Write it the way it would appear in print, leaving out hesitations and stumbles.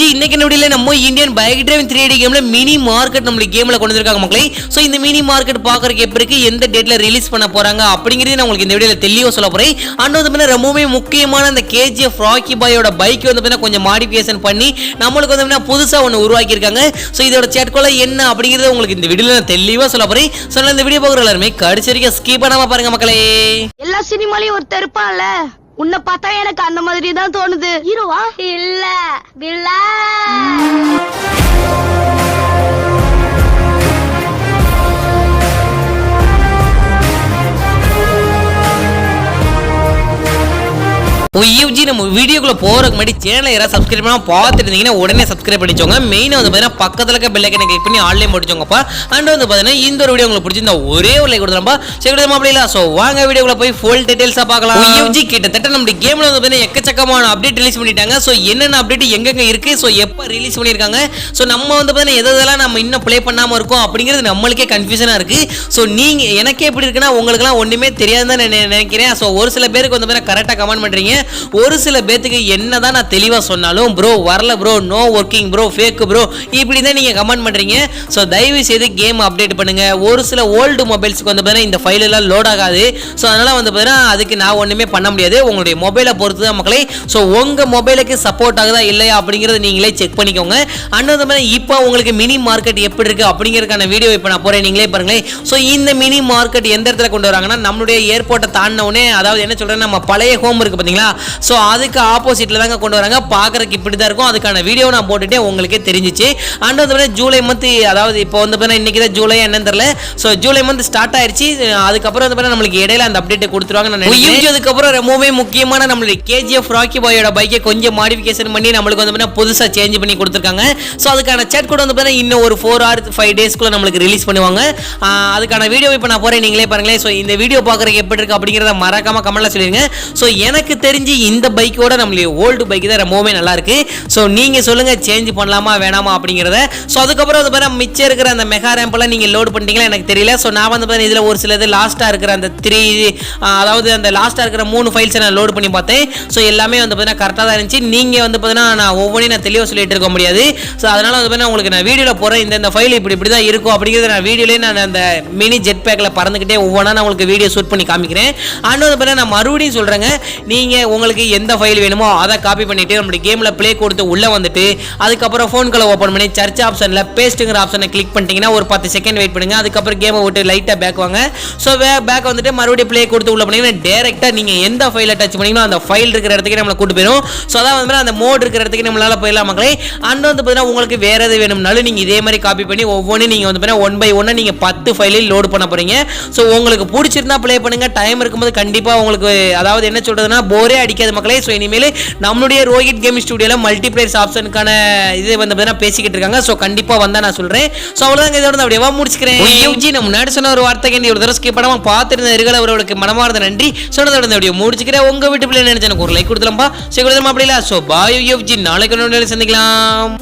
இன்னைக்கு வீடியோல நம்ம இந்தியன் பைக் டிரைவிங் 3D கேம்ல மினி மார்க்கெட் நம்ம கேம்ல கொண்டு வந்திருக்காங்க மக்களே. சோ இந்த மினி மார்க்கெட் பாக்குறதுக்கு எப்படி இருக்கு, எந்த டேட்ல ரிலீஸ் பண்ண போறாங்க அப்படிங்கறது நான் உங்களுக்கு இந்த வீடியோல தெளிவா சொல்ல போறேன். அண்ட் வந்து ரொம்பவே முக்கியமான அந்த KGF ராக்கி பாயோட பைக் வந்து கொஞ்சம் மாடிஃபிகேஷன் பண்ணி நம்மளுக்கு வந்து புதுசா ஒன்னு உருவாக்கி இருக்காங்க. சோ இதோட சேட்கோல என்ன அப்படிங்கறது உங்களுக்கு இந்த வீடியோல நான் தெளிவா சொல்ல போறேன். சோ இந்த வீடியோ பாக்குற எல்லாரும் கடைசி வரைக்கும் ஸ்கிப் பண்ணாம பாருங்க மக்களே. எல்லா சினிமாலயும் ஒரு தெருப்பான்ல, உன்னை பார்த்தா எனக்கு அந்த மாதிரி தான் தோணுது. ஹீரோவா இல்ல வில்லா. நம்ம வீடியோக்குள்ள போறதுக்கு முன்னாடி சேனலை யாராவது சப்ஸ்கிரைப் பண்ணாம பார்த்துட்டு இருந்தீங்கன்னா உடனே சப்ஸ்கிரைப் பண்ணிச்சோங்க. மெயினா வந்து பாத்தீங்கன்னா பக்கத்துல இருக்க பெல் ஐகானை கிளிக் பண்ணி ஆன்லைன் போட்டுச்சோங்கப்பா. அண்ட் வந்து பாத்தீங்கன்னா இந்த ஒரு வீடியோ உங்களுக்கு பிடிச்சிருந்தா ஒரே ஒரு லைக் கொடுத்துறப்பா. சரி அப்படில சோ வாங்க வீடியோக்குள்ள போய் ஃபுல் டீடைல்ஸா பார்க்கலாம். UFG கிட்டத்தட்ட நம்ம கேம்ல வந்து பாத்தீங்கன்னா எக்கச்சக்கமான அப்டேட் ரிலீஸ் பண்ணிட்டாங்க. சோ என்னென்ன அப்டேட் எங்கெங்க இருக்கு, சோ எப்ப ரிலீஸ் பண்ணிருக்காங்க, சோ நம்ம வந்து பாத்தீங்கன்னா எதெல்லாம் நம்ம இன்னும் ப்ளே பண்ணாம இருக்கோம் அப்படிங்கிறது நம்மளுக்கே கன்ஃபியூஷனா இருக்கு. சோ நீங்க எனக்கே எப்படி இருக்குன்னா உங்களுக்கு எல்லாம் ஒண்ணுமே தெரியாதுன்னு நான் நினைக்கிறேன். சோ ஒரு சில பேருக்கு வந்து பாத்தீங்கன்னா கரெக்டா கமெண்ட் பண்றீங்க, ஒரு சில பேத்துக்கு என்னதான் நான் தெளிவா சொன்னாலும் ப்ரோ வரல bro, no working bro, fake bro இப்படி தான் நீங்க கமெண்ட் பண்றீங்க. சோ தயவு செய்து கேம் அப்டேட் பண்ணுங்க. ஒரு சில ஓல்டு மொபைல்ஸ்க்கு வந்து பாத்தீங்கன்னா இந்த ஃபைல் எல்லாம் லோட் ஆகாது. சோ அதனால வந்து பாத்தீங்கன்னா அதுக்கு நான் ஒண்ணுமே பண்ண முடியாது. உங்களுடைய மொபைலை பொறுத்து தான் மக்களே. சோ உங்க மொபைலுக்கு சப்போர்ட் ஆகுதா இல்லையா அப்படிங்கறத நீங்களே செக் பண்ணிக்கோங்க. அண்ட் வந்து பாத்தீங்கன்னா இப்போ உங்களுக்கு மினி மார்க்கெட் எப்படி இருக்கு அப்படிங்கறதுக்கான வீடியோ இப்போ நான் போறேன், நீங்களே பாருங்களேன். சோ இந்த மினி மார்க்கெட் எந்த இடத்துல கொண்டு வராங்கன்னா நம்மளுடைய ஏர்போர்ட்டை தாண்டின உடனே, அதாவது என்ன சொல்றேன், நம்ம பழைய ஹோம் இருக்கு பாத்தீங்களா, சோ அதுக்கு ஆப்போசிட்ல தாங்க கொண்டு வராங்க. பாக்குறதுக்கு இப்படி தான் இருக்கும். அதுக்கான வீடியோ நான் போட்டுட்டே உங்களுக்கே தெரிஞ்சிச்சு. அண்ட் வந்து ஜூலை மந்த், அதாவது இப்போ வந்து பாத்தீங்கன்னா இன்னைக்கு தான் ஜூலை என்னன்னு தெரியல. சோ ஜூலை மந்த் ஸ்டார்ட் ஆயிருச்சு. அதுக்கப்புறம் வந்து பாத்தீங்கன்னா நம்மளுக்கு இடையில அந்த அப்டேட் கொடுத்துருவாங்க நான் நினைக்கிறேன். அதுக்கப்புறம் ரொம்பவே முக்கியமான நம்மளுடைய KGF ராக்கி பாயோட பைக்கை கொஞ்சம் மாடிஃபிகேஷன் பண்ணி நம்மளுக்கு வந்து பாத்தீங்கன்னா புதுசா சேஞ்ச் பண்ணி கொடுத்துருக்காங்க. சோ அதுக்கான சேட் கூட வந்து பாத்தீங்கன்னா இன்னும் ஒரு 4 or 5 டேஸ்க்குள்ள நம்மளுக்கு ரிலீஸ் பண்ணுவாங்க. அதுக்கான வீடியோ இப்போ நான் போறேன், நீங்களே பாருங்களேன். சோ இந்த வீடியோ பாக்குறதுக்கு எப்படி இருக்கு அப்படிங்கறத மறக்காம கமெண்ட்ல சொல்லிருங்க. சோ எனக்கு தெரிஞ்சு இந்த பைக்கோட நம்மளுடைய ஓல்டு பைக் தான் ரொம்பவே நல்லா இருக்கு. சோ நீங்க சொல்லுங்க சேஞ்ச் பண்ணலாமா வேணாமா அப்படிங்கறத. சோ அதுக்கப்புறம் வந்து பாருங்க மிச்சம் இருக்கிற அந்த மெகா ரேம்ப் எல்லாம் நீங்க லோட் பண்ணிட்டீங்களா எனக்கு தெரியல. சோ நான் வந்து பாருங்க இதுல ஒரு சிலது லாஸ்டா இருக்கிற அந்த 3, அதாவது அந்த லாஸ்டா இருக்கிற 3 ஃபைல்ஸ் நான் லோட் பண்ணி பார்த்தேன். சோ எல்லாமே வந்து பாத்தீங்கன்னா கரெக்ட்டா தான் இருந்துச்சு. நீங்க வந்து பாத்தீங்கன்னா நான் ஒவ்வொன்றையும் நான் தெளிவா சொல்லிட்டு இருக்க முடியாது. சோ அதனால வந்து பாத்தீங்கன்னா உங்களுக்கு நான் வீடியோல போறேன், இந்த ஃபைல் இப்படி தான் இருக்கும் அப்படிங்கறத நான் வீடியோலயே நான் அந்த மினி ஜெட் பேக்ல பறந்துக்கிட்டே ஒவ்வொன்றா நான் உங்களுக்கு வீடியோ ஷூட் பண்ணி காமிக்கிறேன். அண்ட் வந்து பாத்தீங்கன்னா நான் மறுபடியும் சொல்றேங்க, நீங்க உங்களுக்கு எந்த ஃபைல் வேணுமோ அதை காப்பி பண்ணிட்டு நம்மளுடைய கேம்ல ப்ளே கொடுத்து உள்ள வந்துட்டு அதுக்கப்புறம் ஃபோன் கால் ஓபன் பண்ணி சர்ச் ஆப்ஷன்ல பேஸ்ட்ங்கற ஆப்ஷனை கிளிக் பண்ணிட்டீங்கன்னா ஒரு 10 செகண்ட் வெயிட் பண்ணுங்க. அதுக்கப்புறம் கேமை விட்டு லைட்டா பேக் வாங்க. சோ பேக் வந்துட்டு மறுபடியும் ப்ளே கொடுத்து உள்ள பண்ணீங்கன்னா டைரக்ட்டா நீங்க எந்த ஃபைலை டச் பண்ணீங்களோ அந்த ஃபைல் இருக்கிற இடத்துக்கு நம்மள கூட்டி போயிடும். சோ அதான் வந்து அந்த மோட் இருக்கிற இடத்துக்கு நம்மளால போயிடலாம் மக்களே. அண்ட் வந்து பாத்தீங்கன்னா உங்களுக்கு வேற எது வேணும்னாலும் நீங்க இதே மாதிரி காப்பி பண்ணி ஒவ்வொன்றையும் நீங்க வந்து பாத்தீங்கன்னா 1 by 1 நீங்க 10 ஃபைலில் லோட் பண்ண போறீங்க. சோ உங்களுக்கு பிடிச்சிருந்தா ப்ளே பண்ணுங்க. டைம் இருக்கும்போது கண்டிப்பா உங்களுக்கு, அதாவது என்ன சொல்றதுன்னா, போரே அடிக்காது மக்களே. சோ இனிமேல் நம்மளுடைய ரோஹித் கேம் ஸ்டுடியோல மல்டிபிளேயர்ஸ் ஆப்ஷனுக்கான இது வந்து பாத்தீங்கன்னா பேசிக்கிட்டு இருக்காங்க. சோ கண்டிப்பா வந்தா நான் சொல்றேன். சோ அவ்வளவுதான், இதோட அப்படியே முடிச்சுக்கிறேன். UFG நம்ம முன்னாடி சொன்ன ஒரு வார்த்தைக்கு ஒரு தடவை ஸ்கிப் பண்ணாம பார்த்துருந்த இருகளை அவர்களுக்கு மனமார்ந்த நன்றி. சொன்னதோட அப்படியே முடிச்சுக்கிறேன். உங்க வீட்டு பிள்ளை நினைச்சு எனக்கு ஒரு லைக் கொடுத்துலாம்பா. சரி கொடுத்துலாமா அப்படில. சோ பாய் UFG, நாளைக்கு சந்திக்கலாம்.